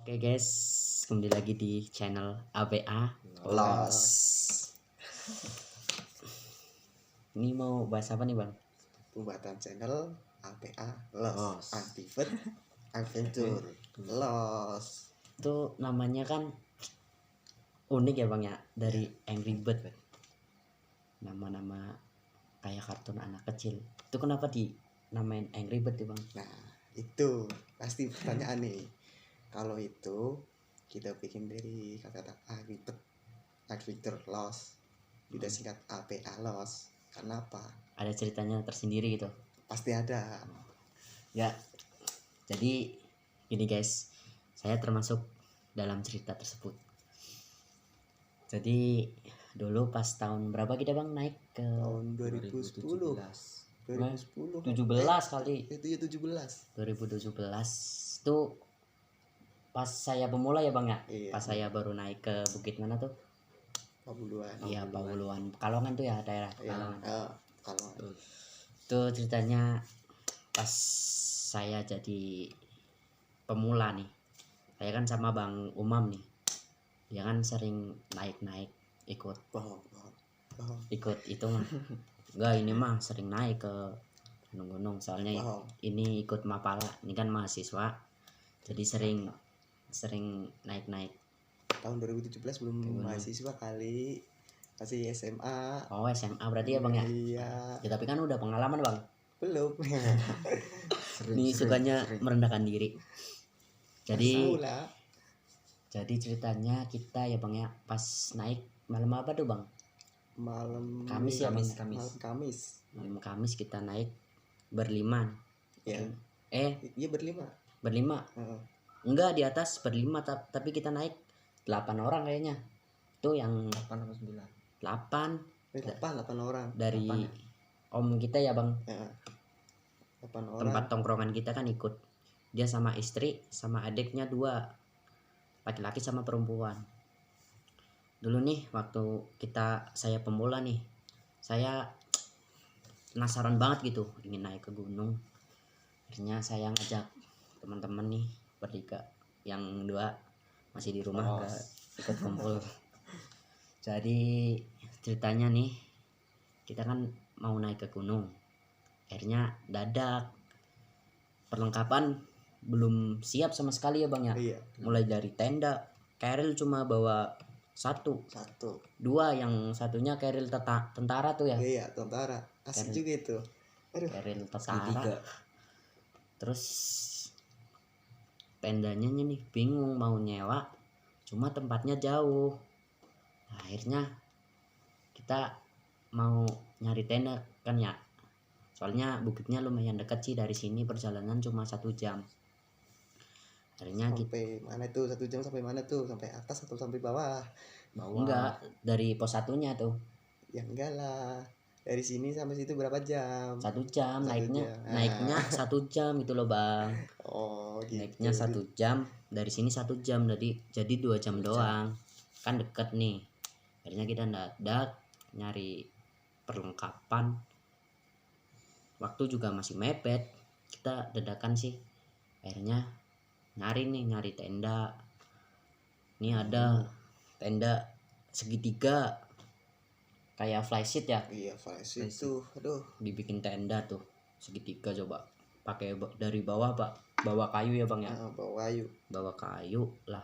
Oke guys, kembali lagi di channel ABA Los. Ini mau bahas apa nih bang? Pembuatan channel APA Los. Los. Activate Adventure Los. Itu namanya kan unik ya bang ya, dari Angry Bird. Nama-nama kayak kartun anak kecil. Itu kenapa dinamain Angry Bird ya bang? Nah, itu pasti pertanyaan nih. Kalau itu kita bikin dari kata-kata Adventure Los. Udah singkat APA Los. Kenapa? Ada ceritanya tersendiri gitu. Pasti ada. Ya, jadi gini guys, saya termasuk dalam cerita tersebut. Jadi dulu pas tahun berapa kita bang naik ke Tahun 2010. 2010. 17 kali. Itu ya 17. 2017 tuh pas saya pemula ya bang ya. Iya. Pas saya baru naik ke bukit mana tuh? Pabuluan. Iya Pabuluan, Pekalongan tuh ya, daerah Iya. Pekalongan. Kalau Tuh ceritanya pas saya jadi pemula nih, saya kan sama bang Umam nih, dia kan sering naik ikut bohong. itu mah enggak, ini mah sering naik ke gunung-gunung, soalnya Bohong. ini ikut Mapala, ini kan mahasiswa, jadi sering naik Tahun 2017 belum mahasiswa kali, masih SMA. Oh SMA berarti ya bang ya. Iya. Ya tapi kan udah pengalaman bang. Belum. Ini sukanya merendahkan diri. Tahu lah. Jadi ceritanya kita ya bang ya, pas naik malam apa tuh bang? Malam Kamis ya bang. Malam Kamis. Malam Kamis kita naik berlima. Ya. Iya berlima. Enggak, di atas berlima, tapi kita naik 8 orang kayaknya. Tuh yang 8 atau 9? 8 orang. Dari 8 ya? om kita ya bang. 8 orang. Tempat tongkrongan kita kan ikut. Dia sama istri, sama adiknya 2. Laki-laki sama perempuan. Dulu nih waktu saya pemula nih, saya penasaran banget gitu, ingin naik ke gunung. Akhirnya saya ngajak teman-teman nih bertiga, yang 2 masih di rumah gak ikut kumpul. Jadi ceritanya nih, kita kan mau naik ke gunung, akhirnya dadak, perlengkapan belum siap sama sekali ya bang ya. Iya. Mulai dari tenda, keril cuma bawa 1, 2 yang satunya keril tentara tuh ya. Iya, tentara. Asik juga itu. Aduh. Keril tentara. Terus tendanya nih bingung mau nyewa, cuma tempatnya jauh. Nah, akhirnya kita mau nyari tenda kan ya, soalnya bukitnya lumayan dekat sih dari sini, perjalanan cuma 1 jam. Akhirnya sampai mana tuh 1 jam, sampai mana tuh, sampai atas atau sampai bawah? Enggak, dari pos 1-nya tuh. Ya enggak lah, dari sini sampai situ berapa jam? 1 jam. Naiknya 1 jam gitu loh bang. Oh gitu. Naiknya 1 jam, dari sini 1 jam, jadi 2 jam doang, kan deket nih. Akhirnya kita dadak nyari perlengkapan, waktu juga masih mepet, kita dadakan sih. Akhirnya nyari tenda. Ini ada tenda segitiga kayak flysheet ya. Iya, flysheet tuh. Aduh, Dibikin tenda tuh segitiga, coba pakai dari bawah pak, bawa kayu ya bang ya. Bawa kayu lah.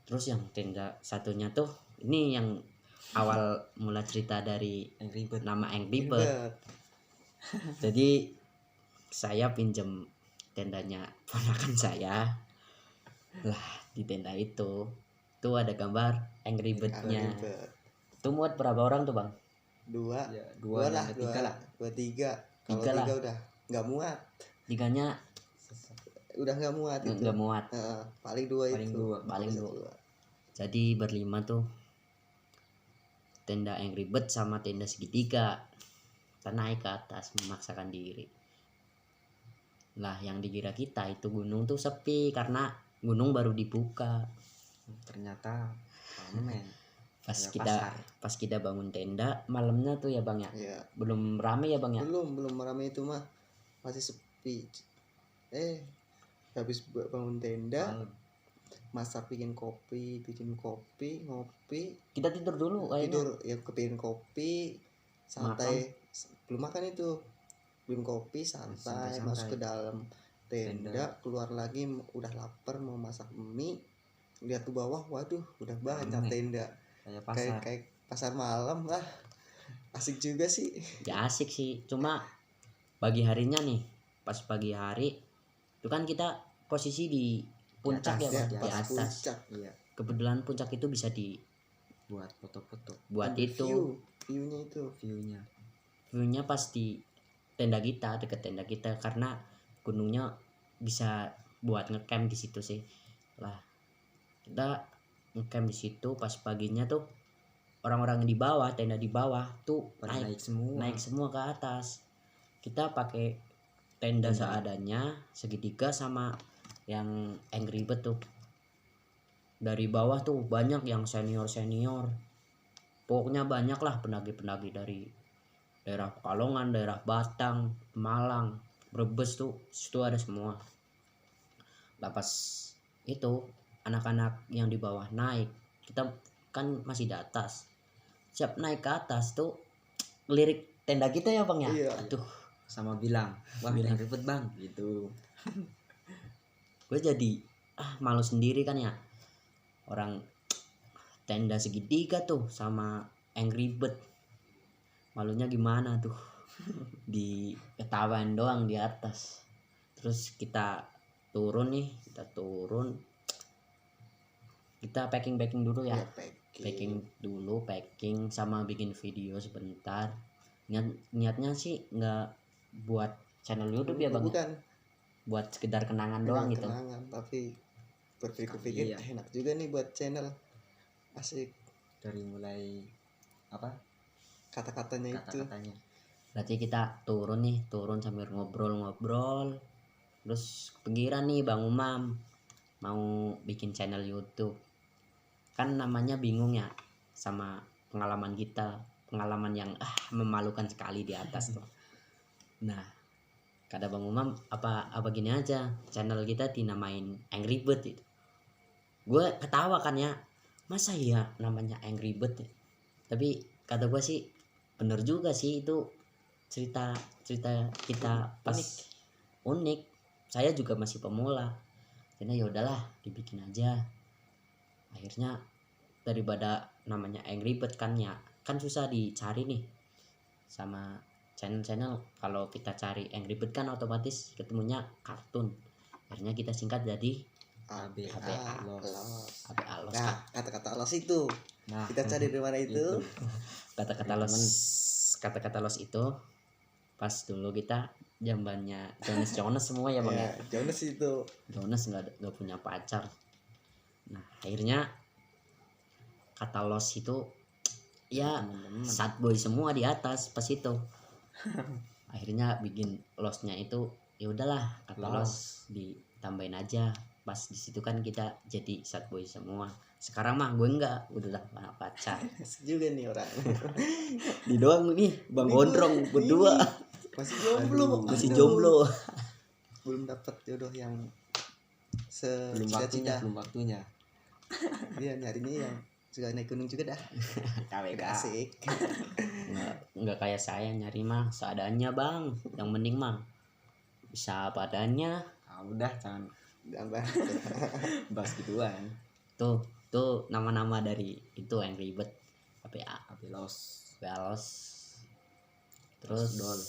Terus yang tenda satunya tuh, ini yang awal mula cerita dari nama Angry Bird. Jadi saya pinjem tendanya ponakan saya lah. Di tenda itu tuh ada gambar Angry Bird-nya. Tuh muat berapa orang tuh bang? 2 lah, 3. Kalau 3 lah. 3 udah nggak muat. 3-nya Udah nggak muat itu. nggak muat. Paling 2 itu. Paling 2. Jadi berlima tuh, tenda Angry Bird sama tenda segitiga. Kita naik ke atas memaksakan diri. Lah yang dikira kita itu gunung tuh sepi karena gunung baru dibuka. Ternyata ramen. Pas kita bangun tenda malamnya tuh ya bang ya. Iya. Belum rame ya bang ya. Belum rame itu mah, masih sepi. Habis bangun tenda masak, bikin kopi, ngopi, Kita tidur dulu kayaknya. tidur ya, kepikirin kopi, santai, belum makan itu, belum kopi, santai, Santai-santai. masuk ke dalam tenda, Tenda. keluar lagi udah lapar mau masak mie, lihat ke bawah, waduh udah banyak Rame. tenda, Kayak kayak pasar. pasar malam lah. Asik juga sih. Ya asik sih, cuma pagi harinya nih, pas pagi hari itu kan kita posisi di puncak atas, ya Ya, bang, di di pas atas. puncak, Iya, Kebetulan puncak itu bisa buat foto-foto dibuat ada itu, view-nya itu. view-nya. view-nya pas di tenda kita, deket tenda kita, karena gunungnya bisa buat ngecamp di situ sih. Lah kita ngecamp di situ pas paginya tuh, orang-orang di bawah, tenda di bawah tuh Pada naik semua. naik semua ke atas. Kita pakai tenda seadanya, segitiga sama yang Angry Bird tuh. Dari bawah tuh banyak yang senior, pokoknya banyak lah pendaki dari daerah Pekalongan, daerah Batang, Malang, Brebes tuh, situ ada semua. Lah pas itu anak-anak yang di bawah naik, kita kan masih di atas, siap naik ke atas tuh lirik tenda kita ya bang ya. Iya. Aduh, Sama bilang, wah Bilang. yang ribet bang gitu. gue jadi malu sendiri kan ya, orang tenda segitiga tuh sama Angry Bird, malunya gimana tuh. Di ketawain doang di atas. Terus kita turun, kita packing dulu ya, Ya, packing sama bikin video sebentar. Niatnya sih nggak buat channel YouTube ya bang, bukan buat sekedar kenangan doang gitu. kenangan, tapi berpikir-pikir Iya. enak juga nih buat channel. Asik Dari mulai apa kata-katanya itu. kata-katanya. Berarti kita turun sambil ngobrol, terus kepikiran nih Bang Umam mau bikin channel YouTube. Kan namanya bingung ya sama pengalaman kita, pengalaman yang memalukan sekali di atas tuh. Nah, kata Bang Umam, apa gini aja, channel kita dinamain Angry Bird gitu. Gue ketawa kan ya, masa ya namanya Angry Bird ya? Tapi kata gue sih bener juga sih, itu cerita kita pas unik. Saya juga masih pemula, karena ya udahlah dibikin aja. Akhirnya daripada namanya Angry Bird kan ya, kan susah dicari nih sama channel. Kalau kita cari Angry Bird kan otomatis ketemunya kartun. Akhirnya kita singkat jadi ABA Los. ABA Los. Nah, kata-kata los itu Nah, kita cari di mana itu? Kata-kata Los itu pas dulu kita zamannya Jonas semua ya bang ya. Jonas itu. Jonas nggak punya pacar. Nah akhirnya kata Los itu ya teman-teman. sad boy semua di atas pas itu. Akhirnya bikin Losnya itu ya udahlah kata Los ditambahin aja. Pas di situ kan kita jadi sad boy semua. Sekarang mah gue enggak, udah punya pacar. Asik juga nih orang. Di doang nih Bang Gondrong berdua. Masih jomblo. Masih Aduh. jomblo. Belum dapat jodoh yang belum secita-cita. waktunya. Dia nyarinya yang suka naik gunung juga dah. KWK. Asik. Nggak kayak saya nyari mah seadanya bang. Yang penting mah bisa apa adanya. Udah jangan bahas gituan. Tuh nama-nama dari itu yang ribet. APA Los. Terus Dol.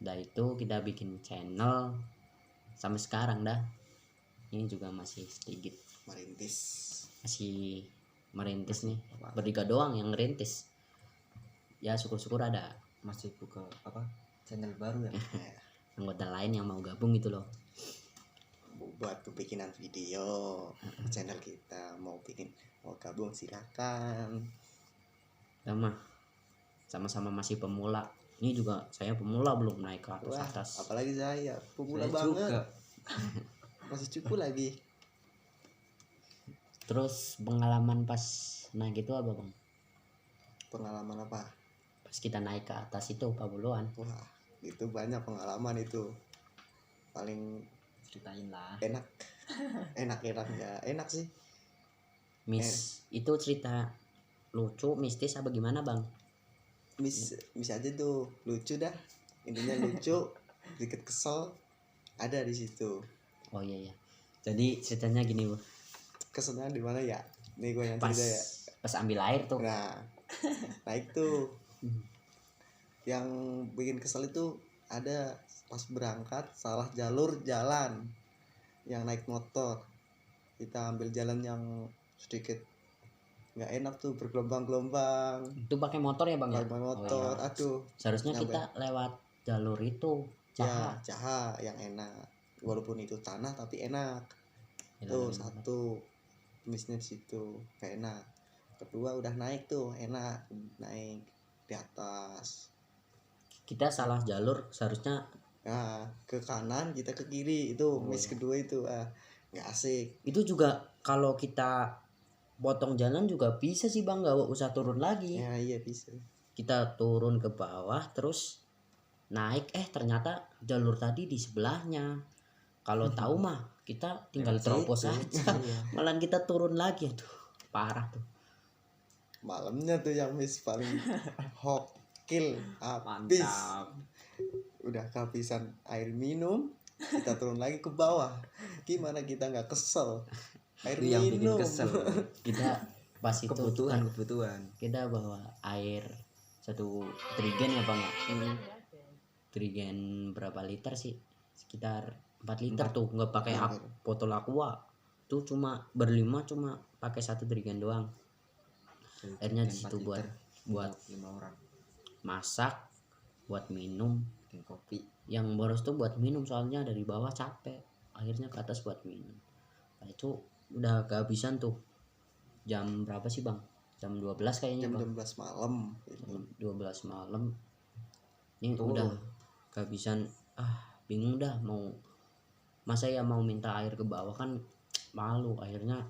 udah itu kita bikin channel sampai sekarang dah. Ini juga masih sedikit masih merintis nih, bertiga doang yang ngerintis ya. Syukur-syukur ada Masih buka channel baru ya. anggota lain yang mau gabung gitu loh. Buat bikinan video channel kita, mau gabung silakan. Sama-sama masih pemula. Ini juga saya pemula, belum naik ke atas. Apalagi saya pemula Saya banget juga. masih cukup lagi. Terus pengalaman pas naik itu apa bang? Pengalaman apa? Pas kita naik ke atas itu Pabuluan. Wah, itu banyak pengalaman itu. Paling Ceritain lah. enak enak-enak nggak enak sih. Itu cerita lucu mistis apa gimana bang? Mis aja tuh lucu dah, intinya lucu, sedikit kesel ada di situ. Oh iya ya, jadi ceritanya gini bu, Keselnya di mana ya, nih gue yang pas cerita ya. pas ambil air tuh. Nah itu yang bikin kesel itu ada pas berangkat salah jalur jalan, yang naik motor kita ambil jalan yang sedikit nggak enak tuh, bergelombang-gelombang. Itu pakai motor ya bang ya? Pakai Oh, motor, iya. aduh. Seharusnya Nyampe. kita lewat jalur itu Ya, Caha yang enak. Walaupun itu tanah tapi enak. Tuh satu bisnis itu gak enak. Kedua udah naik tuh enak, naik di atas. Kita salah jalur, seharusnya Nah, ke kanan kita ke kiri itu miss kedua itu nggak asik. Itu juga kalau kita potong jalan juga bisa sih bang, nggak usah turun lagi. Ya iya bisa. Kita turun ke bawah terus naik, ternyata jalur tadi di sebelahnya. Kalau tahu mah kita tinggal terobos aja. Malah kita turun lagi, aduh parah tuh. Malamnya tuh yang miss paling hokil, habis. Mantap. Udah kehabisan air minum, kita turun lagi ke bawah. Gimana kita nggak kesel? Air Itu yang bikin minum. kesel. Kita pas itu kebutuhan kita bawa air 1 trigen ya bang ya. Trigen berapa liter sih? Sekitar 4 liter tuh, nggak pakai botol aqua. Tuh cuma berlima, cuma pakai 1 trigen doang. Airnya di situ buat 5 orang. Masak, buat minum, Bikin kopi. Yang boros tuh buat minum, soalnya dari bawah capek, akhirnya ke atas buat minum. Nah itu udah kehabisan tuh. Jam berapa sih bang? Jam 12 kayaknya Jam bang. 12 malam. Jam 12 malam. Ini udah kehabisan. Bingung dah mau, masa ya mau minta air ke bawah kan malu. Akhirnya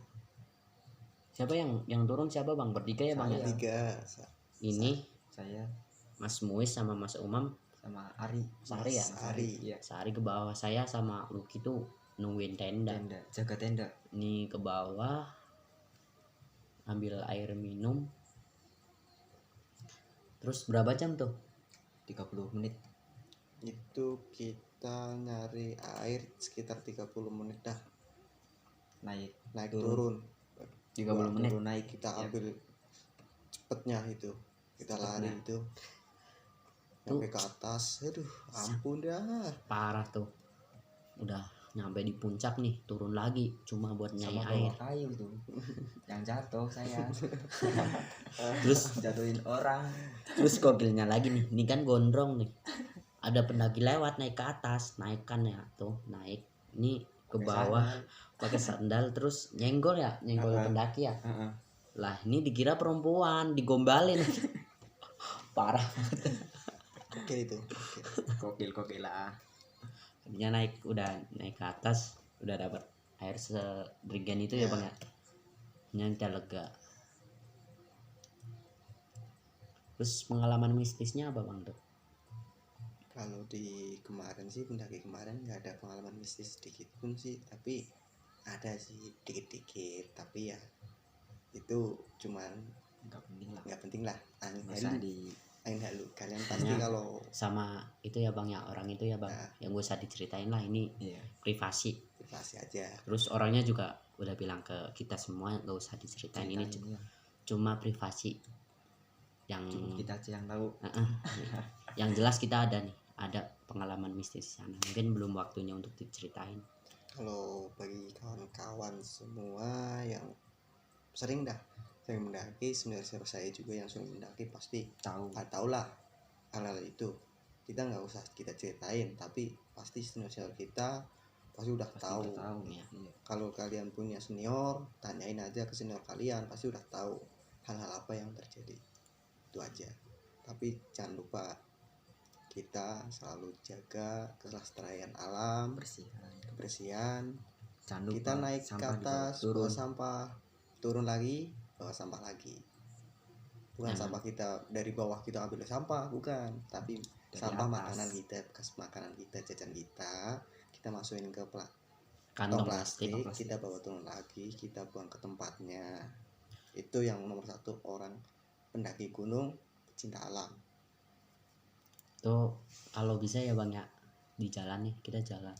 siapa yang turun, siapa bang? Bertiga ya bang? Saya. Tiga. Ini Saya Mas Muis sama Mas Umam sama Ari. Sari ya? Sari. Iya. Sehari ke bawah, saya sama Lucky tuh nungguin tenda. Jaga tenda. Nih ke bawah ambil air minum. Terus berapa jam tuh? 30 menit. Itu kita nyari air sekitar 30 menit dah. Naik turun 30 menit. turun naik kita ambil cepetnya itu. Kita lari itu sampai ke atas. Aduh, ampun dah. Parah tuh. Udah nyampe di puncak nih, turun lagi cuma buat nyai Sama air. bawa kayu tuh. Yang jatuh saya. Terus jatuhin orang. Terus gokilnya lagi nih, ini kan gondrong nih. Ada pendaki lewat naik ke atas, naik kan ya tuh, naik. Ini ke bawah pakai sandal terus nyenggol pendaki ya. Lah ini dikira perempuan, digombalin. Parah. Oke itu. Kokil lah. Dia udah naik ke atas, udah dapat air sedrigen itu ya bang ya. Nyangka lega. Terus pengalaman mistisnya apa bang tuh? Kalau di kemarin sih, pendaki kemarin nggak ada pengalaman mistis sedikit pun sih, tapi ada sih dikit-dikit, tapi ya itu cuman nggak penting lah. Angin halu kalian pasti kalau sama itu ya bang ya, orang itu ya bang, yang gak usah diceritain lah, ini privasi aja. Terus orangnya juga udah bilang ke kita semua gak usah diceritain, ini cuma privasi yang kita aja yang tahu. Yang jelas kita ada pengalaman mistis di sana, mungkin belum waktunya untuk diceritain. Kalau bagi kawan-kawan semua yang sering mendaki, senior saya juga yang sering mendaki pasti tahu lah hal-hal itu. Kita nggak usah kita ceritain, tapi pasti senior kita pasti udah tahu. Ya. Kalau kalian punya senior, tanyain aja ke senior kalian, pasti udah tahu hal-hal apa yang terjadi. Itu aja. Tapi jangan lupa kita selalu jaga kelestarian alam, kebersihan. Kita naik ke atas, bawa sampah, turun lagi, bawa sampah lagi. Bukan sampah kita dari bawah kita ambil sampah, bukan, tapi dari sampah atas. Makanan kita, bekas makanan kita, jajan kita masukin ke kantong plastik, plastik. kita bawa turun lagi, kita buang ke tempatnya. Itu yang nomor satu orang pendaki gunung pecinta alam. Tuh kalau bisa ya bang ya, di jalan nih kita jalan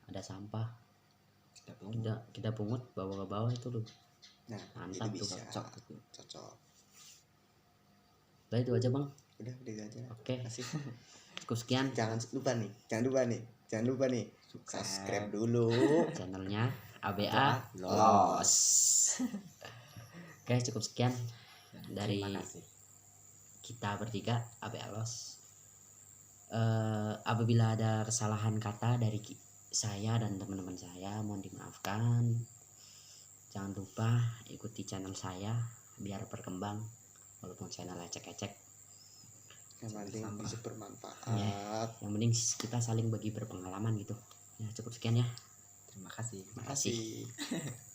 ada sampah Tidak pungut. kita pungut bawa ke bawah itu loh. Nah, Mantap itu tuh, bisa. Cocok. Cocok. Udah itu aja bang. Udah itu aja. Oke. Kasih. Cukup sekian Jangan lupa nih. Subscribe dulu. channelnya ABA Los. Oke, cukup sekian dari Terima kasih. kita bertiga ABA Los. Apabila ada kesalahan kata dari saya dan teman-teman saya mohon dimaafkan. Jangan lupa ikuti channel saya biar berkembang walaupun channel ecek-ecek. Yang penting Sampah. bisa bermanfaat. Yang penting kita saling bagi berpengalaman gitu. Ya cukup sekian ya. Terima kasih. Terima kasih. Kasih.